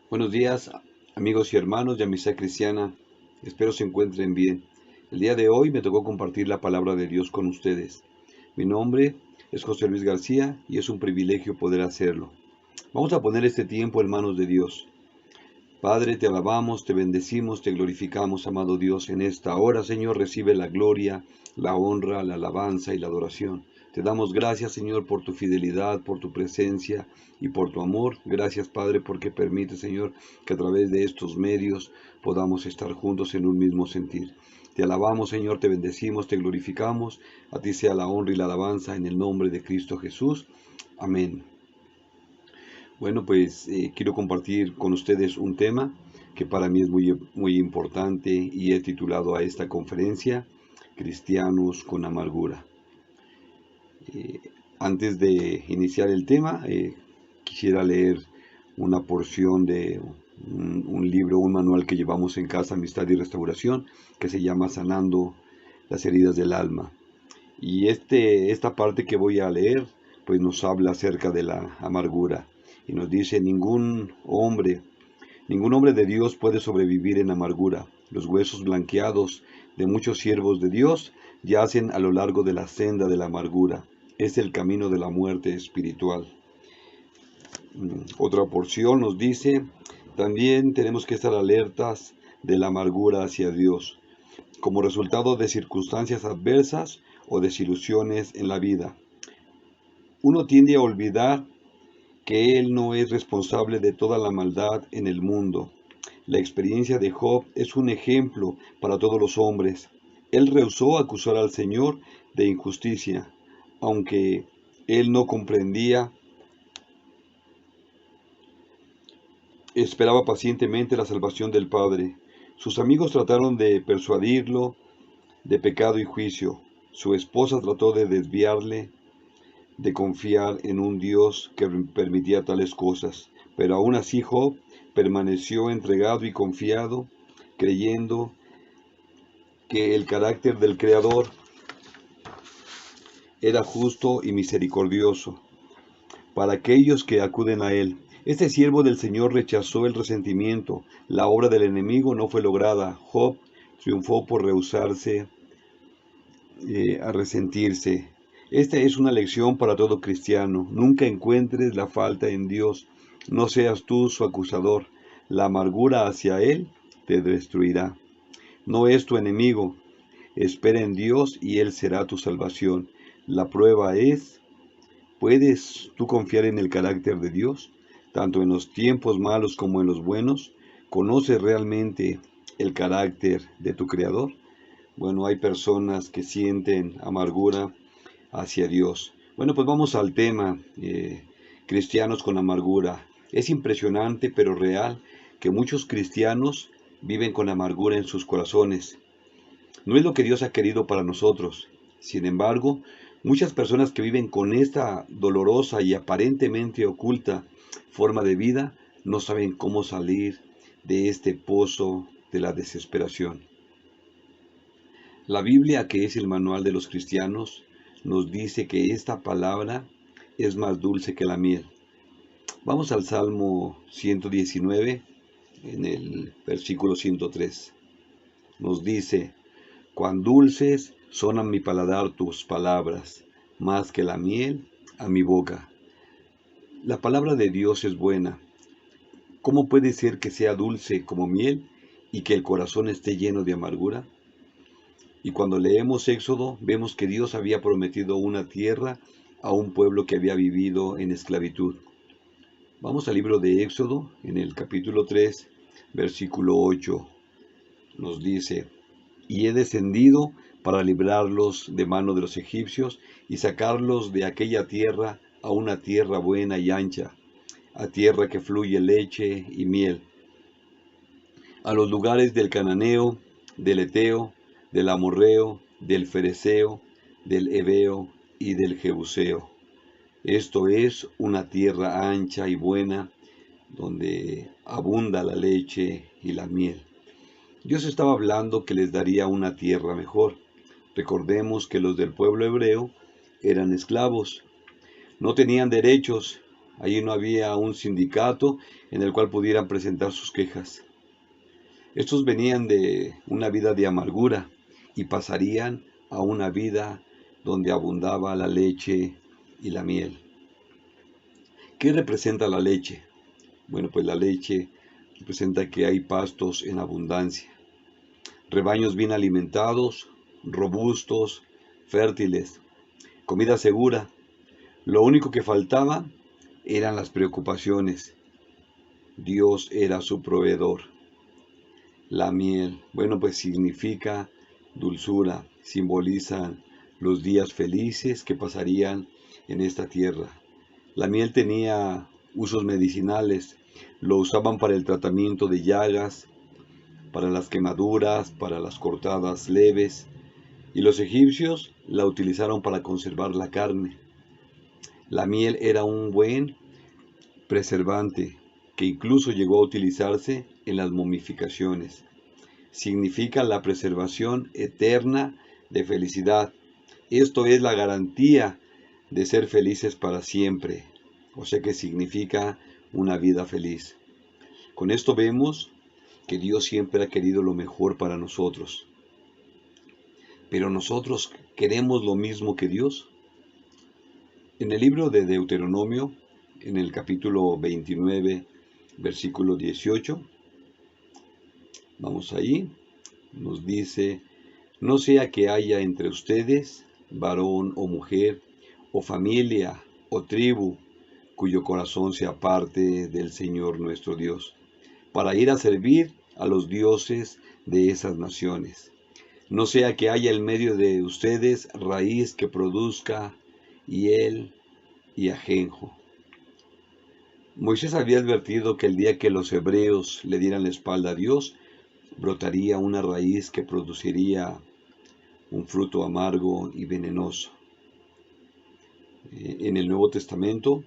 Buenos días, amigos y hermanos de Amistad Cristiana. Espero se encuentren bien. El día de hoy me tocó compartir la palabra de Dios con ustedes. Mi nombre es José Luis García y es un privilegio poder hacerlo. Vamos a poner este tiempo en manos de Dios. Padre, te alabamos, te bendecimos, te glorificamos, amado Dios. En esta hora, Señor, recibe la gloria, la honra, la alabanza y la adoración. Te damos gracias, Señor, por tu fidelidad, por tu presencia y por tu amor. Gracias, Padre, porque permite, Señor, que a través de estos medios podamos estar juntos en un mismo sentir. Te alabamos, Señor, te bendecimos, te glorificamos. A ti sea la honra y la alabanza en el nombre de Cristo Jesús. Amén. Bueno, pues quiero compartir con ustedes un tema que para mí es muy importante y he titulado a esta conferencia Cristianos con amargura. Eh, Antes de iniciar el tema, quisiera leer una porción de un libro, un manual que llevamos en casa, Amistad y Restauración, que se llama Sanando las heridas del alma. Y esta parte que voy a leer, pues nos habla acerca de la amargura. Y nos dice, ningún hombre de Dios puede sobrevivir en amargura. Los huesos blanqueados de muchos siervos de Dios yacen a lo largo de la senda de la amargura. Es el camino de la muerte espiritual. Otra porción nos dice, también tenemos que estar alertas de la amargura hacia Dios, como resultado de circunstancias adversas o desilusiones en la vida. Uno tiende a olvidar que Él no es responsable de toda la maldad en el mundo. La experiencia de Job es un ejemplo para todos los hombres. Él rehusó acusar al Señor de injusticia, aunque él no comprendía, esperaba pacientemente la salvación del Padre. Sus amigos trataron de persuadirlo de pecado y juicio. Su esposa trató de desviarle de confiar en un Dios que permitía tales cosas. Pero aún así Job permaneció entregado y confiado, creyendo que el carácter del Creador era justo y misericordioso para aquellos que acuden a Él. Este siervo del Señor rechazó el resentimiento. La obra del enemigo no fue lograda. Job triunfó por rehusarse a resentirse. Esta es una lección para todo cristiano. Nunca encuentres la falta en Dios. No seas tú su acusador. La amargura hacia Él te destruirá. No es tu enemigo. Espera en Dios y Él será tu salvación. La prueba es, ¿puedes tú confiar en el carácter de Dios? Tanto en los tiempos malos como en los buenos. ¿Conoces realmente el carácter de tu Creador? Bueno, hay personas que sienten amargura hacia Dios. Bueno, pues vamos al tema, cristianos con amargura. Es impresionante, pero real, que muchos cristianos viven con amargura en sus corazones. No es lo que Dios ha querido para nosotros. Sin embargo, muchas personas que viven con esta dolorosa y aparentemente oculta forma de vida no saben cómo salir de este pozo de la desesperación. La Biblia, que es el manual de los cristianos, nos dice que esta palabra es más dulce que la miel. Vamos al Salmo 119, en el versículo 103. Nos dice, cuán dulces son a mi paladar tus palabras, más que la miel a mi boca. La palabra de Dios es buena. ¿Cómo puede ser que sea dulce como miel y que el corazón esté lleno de amargura? Y cuando leemos Éxodo, vemos que Dios había prometido una tierra a un pueblo que había vivido en esclavitud. Vamos al libro de Éxodo, en el capítulo 3, versículo 8. Nos dice, y he descendido para librarlos de mano de los egipcios y sacarlos de aquella tierra a una tierra buena y ancha, a tierra que fluye leche y miel, a los lugares del cananeo, del eteo, del amorreo, del fereceo, del heveo y del jebuseo. Esto es una tierra ancha y buena, donde abunda la leche y la miel. Dios estaba hablando que les daría una tierra mejor. Recordemos que los del pueblo hebreo eran esclavos, no tenían derechos, Allí no había un sindicato en el cual pudieran presentar sus quejas. Estos venían de una vida de amargura y pasarían a una vida donde abundaba la leche y la miel. ¿Qué representa la leche? Bueno, pues la leche representa que hay pastos en abundancia, rebaños bien alimentados, robustos, fértiles, comida segura. Lo único que faltaba eran las preocupaciones. Dios era su proveedor. La miel, bueno, pues significa dulzura, simboliza los días felices que pasarían en esta tierra. La miel tenía usos medicinales, lo usaban para el tratamiento de llagas, para las quemaduras, para las cortadas leves, y los egipcios la utilizaron para conservar la carne. La miel era un buen preservante que incluso llegó a utilizarse en las momificaciones. Significa la preservación eterna de felicidad. Esto es la garantía de ser felices para siempre. O sea que significa una vida feliz. Con esto vemos que Dios siempre ha querido lo mejor para nosotros. Pero nosotros queremos lo mismo que Dios. En el libro de Deuteronomio, en el capítulo 29, versículo 18, vamos ahí, nos dice: no sea que haya entre ustedes varón o mujer, o familia, o tribu, cuyo corazón se aparte del Señor nuestro Dios, para ir a servir a los dioses de esas naciones. No sea que haya en medio de ustedes raíz que produzca hiel y ajenjo. Moisés había advertido que el día que los hebreos le dieran la espalda a Dios, brotaría una raíz que produciría un fruto amargo y venenoso. En el Nuevo Testamento,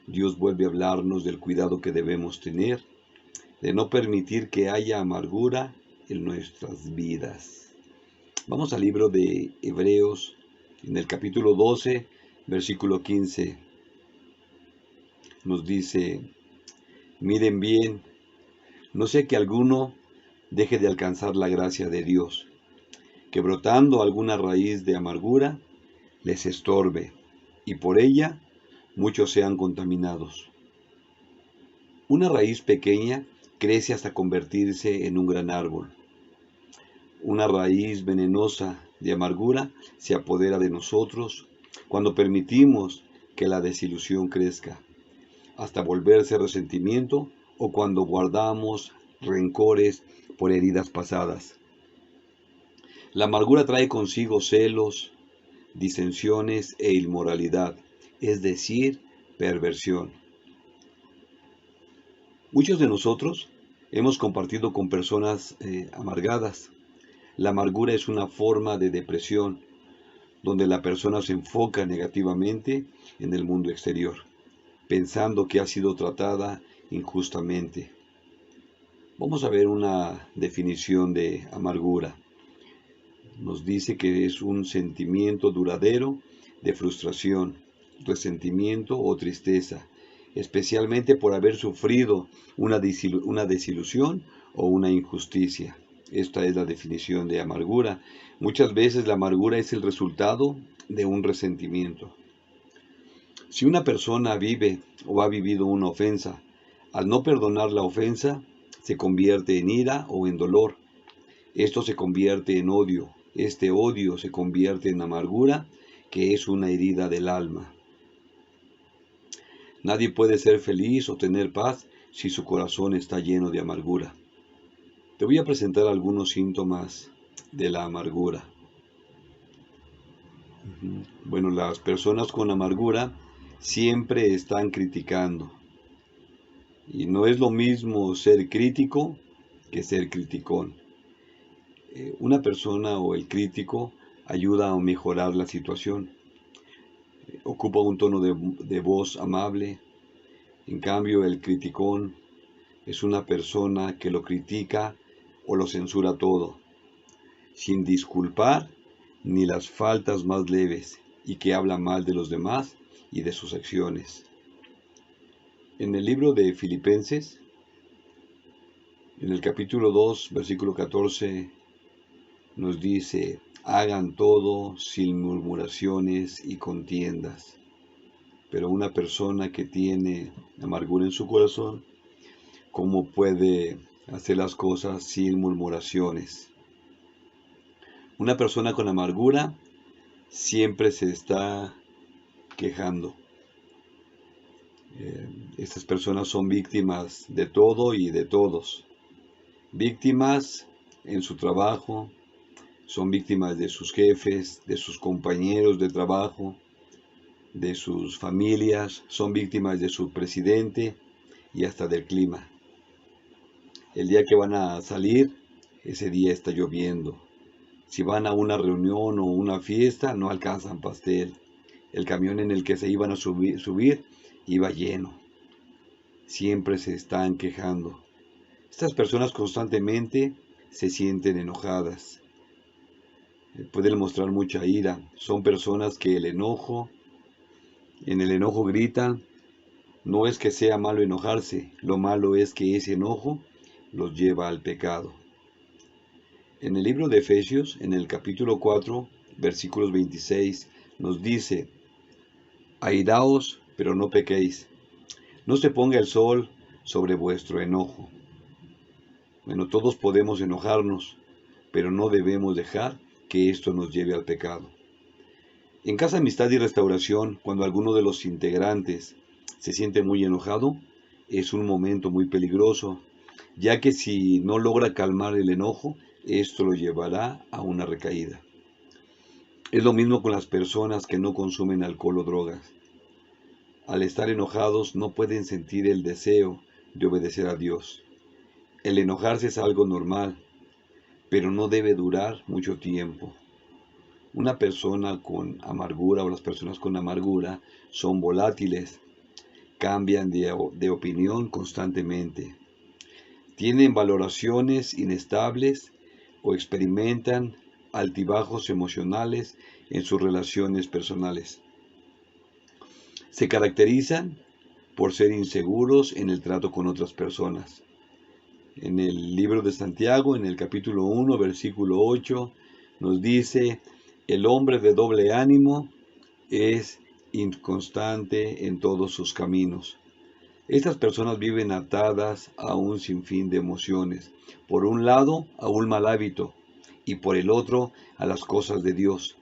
Dios vuelve a hablarnos del cuidado que debemos tener, de no permitir que haya amargura en nuestras vidas. Vamos al libro de Hebreos, en el capítulo 12, versículo 15. Nos dice: miren bien, no sea que alguno deje de alcanzar la gracia de Dios, que brotando alguna raíz de amargura les estorbe, y por ella muchos sean contaminados. Una raíz pequeña crece hasta convertirse en un gran árbol. Una raíz venenosa de amargura se apodera de nosotros cuando permitimos que la desilusión crezca, hasta volverse resentimiento, o cuando guardamos rencores por heridas pasadas. La amargura trae consigo celos, disensiones e inmoralidad, es decir, perversión. Muchos de nosotros hemos compartido con personas amargadas. La amargura es una forma de depresión, donde la persona se enfoca negativamente en el mundo exterior, pensando que ha sido tratada injustamente. Vamos a ver una definición de amargura. Nos dice que es un sentimiento duradero de frustración, resentimiento o tristeza, especialmente por haber sufrido una desilusión o una injusticia. Esta es la definición de amargura. Muchas veces la amargura es el resultado de un resentimiento. Si una persona vive o ha vivido una ofensa, al no perdonar la ofensa, se convierte en ira o en dolor. Esto se convierte en odio. Este odio se convierte en amargura, que es una herida del alma. Nadie puede ser feliz o tener paz si su corazón está lleno de amargura. Te voy a presentar algunos síntomas de la amargura. Bueno, las personas con amargura siempre están criticando. Y no es lo mismo ser crítico que ser criticón. Una persona o el crítico ayuda a mejorar la situación. Ocupa un tono de voz amable. En cambio, el criticón es una persona que lo critica o lo censura todo, sin disculpar ni las faltas más leves, y que habla mal de los demás y de sus acciones. En el libro de Filipenses, en el capítulo 2, versículo 14, nos dice: hagan todo sin murmuraciones y contiendas. Pero una persona que tiene amargura en su corazón, ¿cómo puede hacer las cosas sin murmuraciones? Una persona con amargura siempre se está quejando. Estas personas son víctimas de todo y de todos. Víctimas en su trabajo, son víctimas de sus jefes, de sus compañeros de trabajo, de sus familias, son víctimas de su presidente y hasta del clima. El día que van a salir, ese día está lloviendo. Si van a una reunión o una fiesta, no alcanzan pastel. El camión en el que se iban a subir iba lleno. Siempre se están quejando. Estas personas constantemente se sienten enojadas. Pueden mostrar mucha ira. Son personas que en el enojo gritan. No es que sea malo enojarse, lo malo es que ese enojo los lleva al pecado. En el libro de Efesios, en el capítulo 4, versículos 26, nos dice: airaos, pero no pequéis. No se ponga el sol sobre vuestro enojo. Bueno, todos podemos enojarnos, pero no debemos dejar que esto nos lleve al pecado. En Casa Amistad y Restauración, cuando alguno de los integrantes se siente muy enojado, es un momento muy peligroso, ya que si no logra calmar el enojo, esto lo llevará a una recaída. Es lo mismo con las personas que no consumen alcohol o drogas. Al estar enojados no pueden sentir el deseo de obedecer a Dios. El enojarse es algo normal, pero no debe durar mucho tiempo. Una persona con amargura o las personas con amargura son volátiles, cambian de opinión constantemente, tienen valoraciones inestables o experimentan altibajos emocionales en sus relaciones personales. Se caracterizan por ser inseguros en el trato con otras personas. En el libro de Santiago, en el capítulo 1, versículo 8, nos dice: el hombre de doble ánimo es inconstante en todos sus caminos. Estas personas viven atadas a un sinfín de emociones. Por un lado, a un mal hábito, y por el otro, a las cosas de Dios.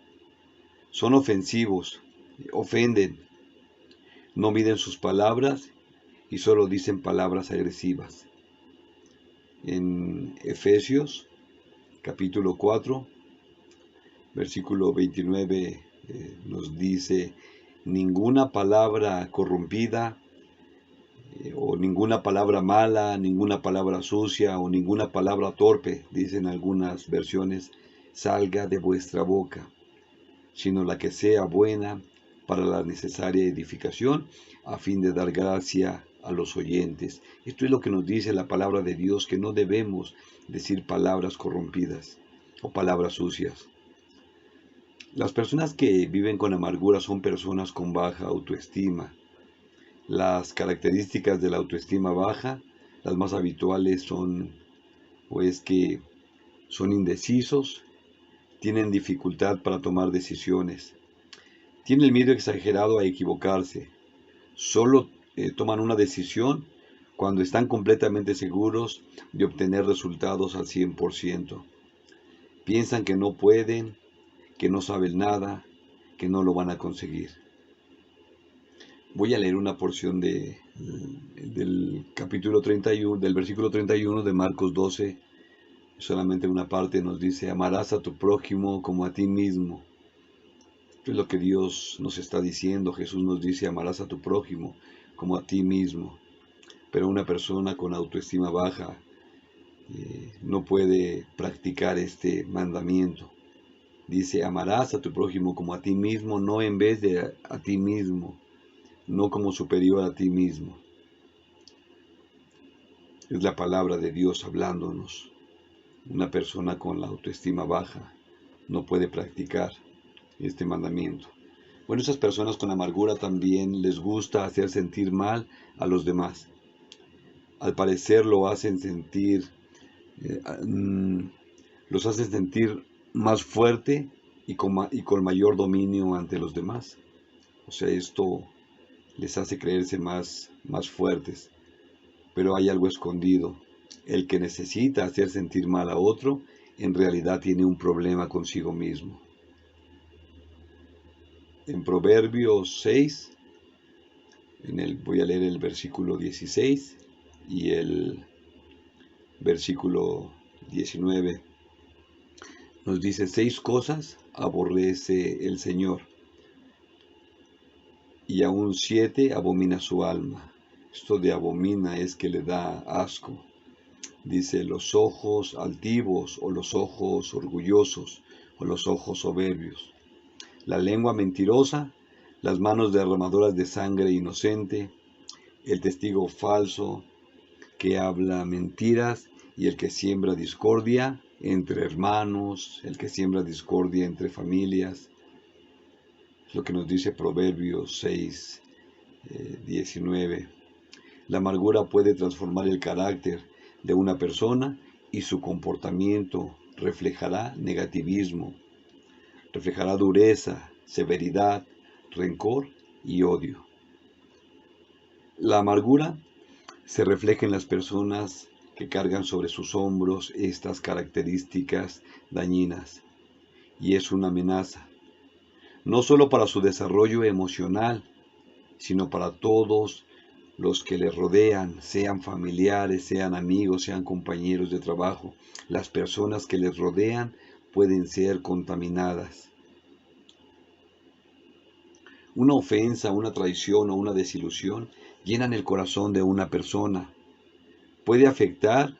Son ofensivos, ofenden, no miden sus palabras y solo dicen palabras agresivas. En Efesios, capítulo 4, versículo 29, nos dice: ninguna palabra corrompida, o ninguna palabra mala, ninguna palabra sucia o ninguna palabra torpe, dicen algunas versiones, salga de vuestra boca, sino la que sea buena para la necesaria edificación, a fin de dar gracia a los oyentes. Esto es lo que nos dice la palabra de Dios, que no debemos decir palabras corrompidas o palabras sucias. Las personas que viven con amargura son personas con baja autoestima. Las características de la autoestima baja, las más habituales son, pues, que son indecisos, tienen dificultad para tomar decisiones, tienen el miedo exagerado a equivocarse, solo toman una decisión cuando están completamente seguros de obtener resultados al 100%. Piensan que no pueden, que no saben nada, que no lo van a conseguir. Voy a leer una porción del capítulo 31, del versículo 31 de Marcos 12. Solamente una parte nos dice: amarás a tu prójimo como a ti mismo. Esto es lo que Dios nos está diciendo. Jesús nos dice: amarás a tu prójimo como a ti mismo. Pero una persona con autoestima baja no puede practicar este mandamiento. Dice: amarás a tu prójimo como a ti mismo, no en vez de a ti mismo, no como superior a ti mismo. Es la palabra de Dios hablándonos. Una persona con la autoestima baja no puede practicar este mandamiento. Bueno, esas personas con amargura también les gusta hacer sentir mal a los demás. Al parecer eh, mm, los hacen sentir más fuerte y con mayor dominio ante los demás. O sea, esto les hace creerse más fuertes, pero hay algo escondido. El que necesita hacer sentir mal a otro, en realidad tiene un problema consigo mismo. En Proverbios 6, voy a leer el versículo 16 y el versículo 19. Nos dice, 6 cosas aborrece el Señor, y aún 7 abomina su alma. Esto de abomina es que le da asco. Dice, los ojos altivos o los ojos orgullosos o los ojos soberbios, la lengua mentirosa, las manos derramadoras de sangre inocente, el testigo falso que habla mentiras y el que siembra discordia entre hermanos, el que siembra discordia entre familias. Es lo que nos dice Proverbios 6, 19. La amargura puede transformar el carácter de una persona y su comportamiento reflejará negativismo, reflejará dureza, severidad, rencor y odio. La amargura se refleja en las personas que cargan sobre sus hombros estas características dañinas y es una amenaza, no solo para su desarrollo emocional, sino para todos los que les rodean, sean familiares, sean amigos, sean compañeros de trabajo. Las personas que les rodean pueden ser contaminadas. Una ofensa, una traición o una desilusión llenan el corazón de una persona. Puede afectar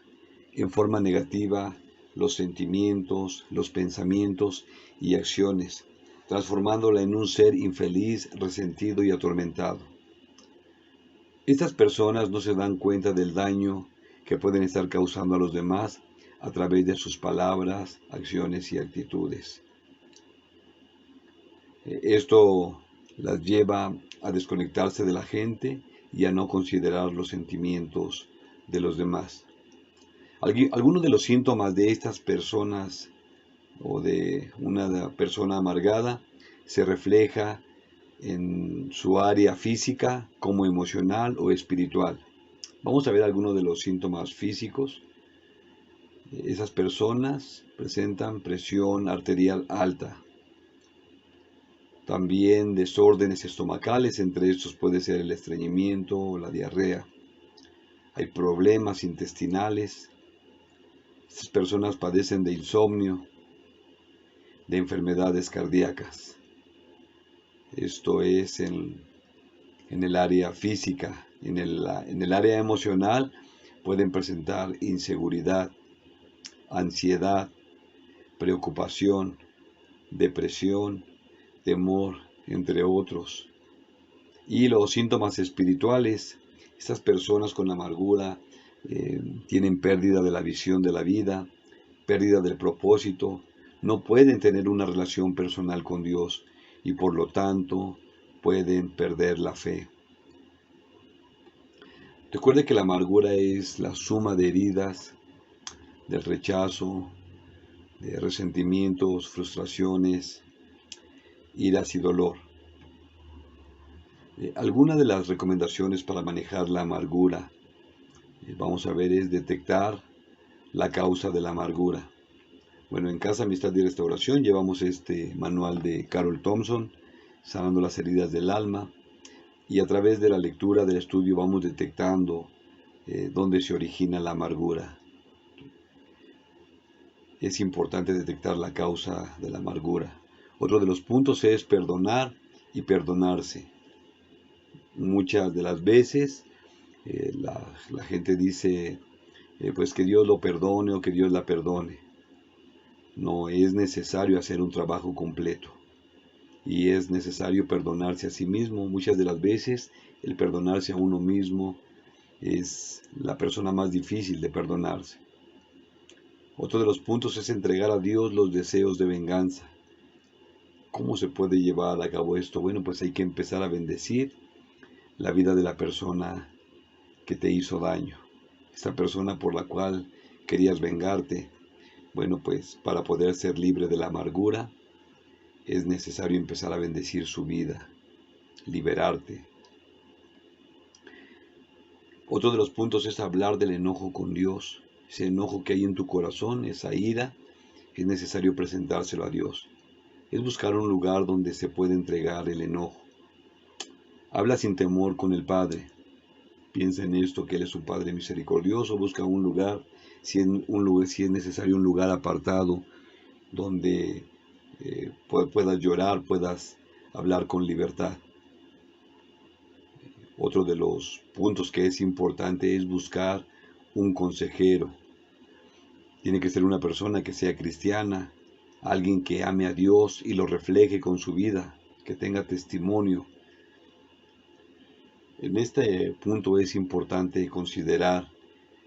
en forma negativa los sentimientos, los pensamientos y acciones, transformándola en un ser infeliz, resentido y atormentado. Estas personas no se dan cuenta del daño que pueden estar causando a los demás a través de sus palabras, acciones y actitudes. Esto las lleva a desconectarse de la gente y a no considerar los sentimientos de los demás. Algunos de los síntomas de estas personas o de una persona amargada se refleja en su área física como emocional o espiritual. Vamos a ver algunos de los síntomas físicos. Esas personas presentan presión arterial alta. También desórdenes estomacales, entre estos puede ser el estreñimiento o la diarrea. Hay problemas intestinales. Estas personas padecen de insomnio, de enfermedades cardíacas. Esto es en el área física. En el área emocional pueden presentar inseguridad, ansiedad, preocupación, depresión, temor, entre otros. Y los síntomas espirituales, estas personas con amargura tienen pérdida de la visión de la vida, pérdida del propósito, no pueden tener una relación personal con Dios y por lo tanto pueden perder la fe. Recuerde que la amargura es la suma de heridas, del rechazo, de resentimientos, frustraciones, iras y dolor. Algunas de las recomendaciones para manejar la amargura, vamos a ver, es detectar la causa de la amargura. Bueno, en Casa Amistad y Restauración llevamos este manual de Carol Thompson, Sanando las heridas del alma, y a través de la lectura del estudio vamos detectando dónde se origina la amargura. Es importante detectar la causa de la amargura. Otro de los puntos es perdonar y perdonarse. Muchas de las veces la gente dice, pues que Dios lo perdone o que Dios la perdone. No es necesario hacer un trabajo completo y es necesario perdonarse a sí mismo. Muchas de las veces el perdonarse a uno mismo es la persona más difícil de perdonarse. Otro de los puntos es entregar a Dios los deseos de venganza. ¿Cómo se puede llevar a cabo esto? Bueno, pues hay que empezar a bendecir la vida de la persona que te hizo daño, esa persona por la cual querías vengarte. Bueno, pues para poder ser libre de la amargura es necesario empezar a bendecir su vida, liberarte. Otro de los puntos es hablar del enojo con Dios. Ese enojo que hay en tu corazón, esa ira, es necesario presentárselo a Dios. Es buscar un lugar donde se pueda entregar el enojo. Habla sin temor con el Padre. Piensa en esto, que Él es un Padre misericordioso. Busca un lugar, si es necesario, un lugar apartado donde puedas llorar, puedas hablar con libertad. Otro de los puntos que es importante es buscar un consejero. Tiene que ser una persona que sea cristiana, alguien que ame a Dios y lo refleje con su vida, que tenga testimonio. En este punto es importante considerar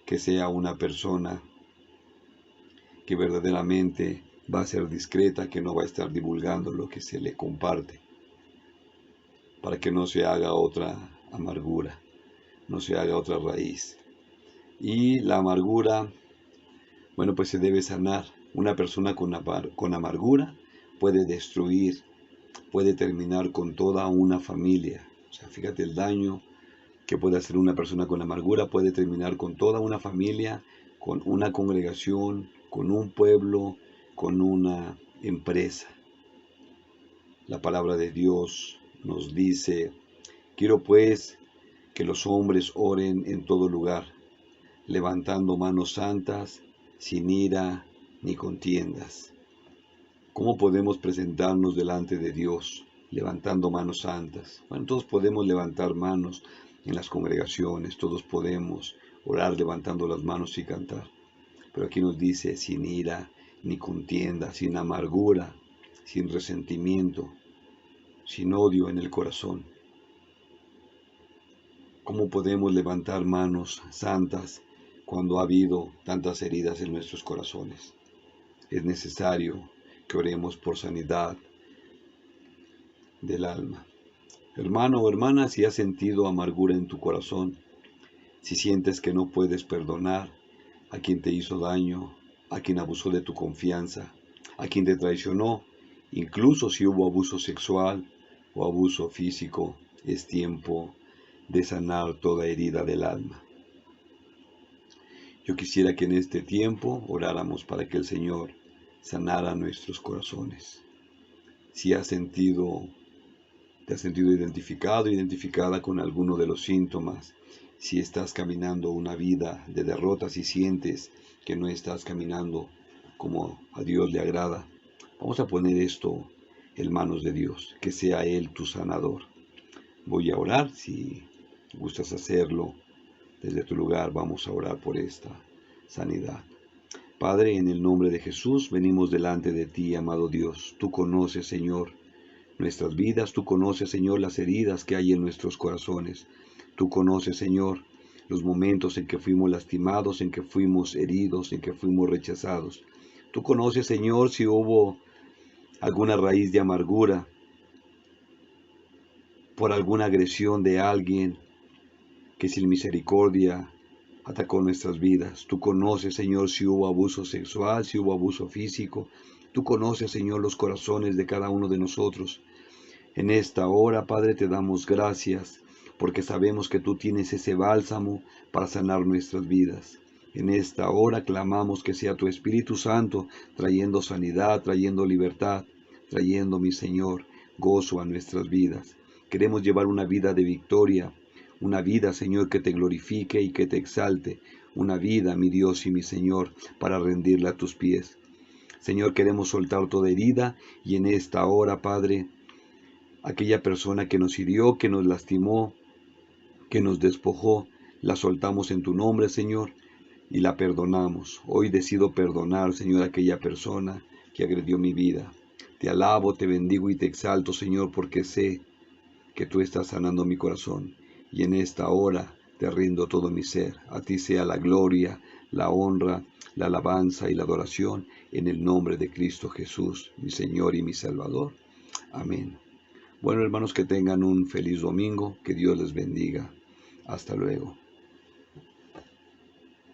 que sea una persona que verdaderamente va a ser discreta, que no va a estar divulgando lo que se le comparte, para que no se haga otra amargura, no se haga otra raíz. Y la amargura, bueno, pues se debe sanar. Una persona con amargura puede destruir, puede terminar con toda una familia. O sea, fíjate el daño que puede hacer una persona con amargura, puede terminar con toda una familia, con una congregación, con un pueblo, con una empresa. La palabra de Dios nos dice: quiero pues que los hombres oren en todo lugar, levantando manos santas, sin ira ni contiendas. ¿Cómo podemos presentarnos delante de Dios? Levantando manos santas. Bueno, todos podemos levantar manos en las congregaciones, todos podemos orar levantando las manos y cantar. Pero aquí nos dice: sin ira ni contienda, sin amargura, sin resentimiento, sin odio en el corazón. ¿Cómo podemos levantar manos santas cuando ha habido tantas heridas en nuestros corazones? Es necesario que oremos por sanidad del alma. Hermano o hermana, si has sentido amargura en tu corazón, si sientes que no puedes perdonar a quien te hizo daño, a quien abusó de tu confianza, a quien te traicionó, incluso si hubo abuso sexual o abuso físico, es tiempo de sanar toda herida del alma. Yo quisiera que en este tiempo oráramos para que el Señor sanara nuestros corazones. Si te has sentido identificada con alguno de los síntomas, si estás caminando una vida de derrotas y sientes que no estás caminando como a Dios le agrada, vamos a poner esto en manos de Dios, que sea Él tu sanador. Voy a orar, si gustas hacerlo desde tu lugar, vamos a orar por esta sanidad. Padre, en el nombre de Jesús, venimos delante de ti, amado Dios. Tú conoces, Señor, nuestras vidas. Tú conoces, Señor, las heridas que hay en nuestros corazones. Tú conoces, Señor, los momentos en que fuimos lastimados, en que fuimos heridos, en que fuimos rechazados. Tú conoces, Señor, si hubo alguna raíz de amargura por alguna agresión de alguien que sin misericordia atacó nuestras vidas. Tú conoces, Señor, si hubo abuso sexual, si hubo abuso físico. Tú conoces, Señor, los corazones de cada uno de nosotros. En esta hora, Padre, te damos gracias porque sabemos que tú tienes ese bálsamo para sanar nuestras vidas. En esta hora clamamos que sea tu Espíritu Santo trayendo sanidad, trayendo libertad, trayendo, mi Señor, gozo a nuestras vidas. Queremos llevar una vida de victoria, una vida, Señor, que te glorifique y que te exalte, una vida, mi Dios y mi Señor, para rendirla a tus pies. Señor, queremos soltar toda herida y en esta hora, Padre, aquella persona que nos hirió, que nos lastimó, que nos despojó, la soltamos en tu nombre, Señor, y la perdonamos. Hoy decido perdonar, Señor, a aquella persona que agredió mi vida. Te alabo, te bendigo y te exalto, Señor, porque sé que tú estás sanando mi corazón. Y en esta hora te rindo todo mi ser. A ti sea la gloria, la honra, la alabanza y la adoración en el nombre de Cristo Jesús, mi Señor y mi Salvador. Amén. Bueno, hermanos, que tengan un feliz domingo, que Dios les bendiga. Hasta luego.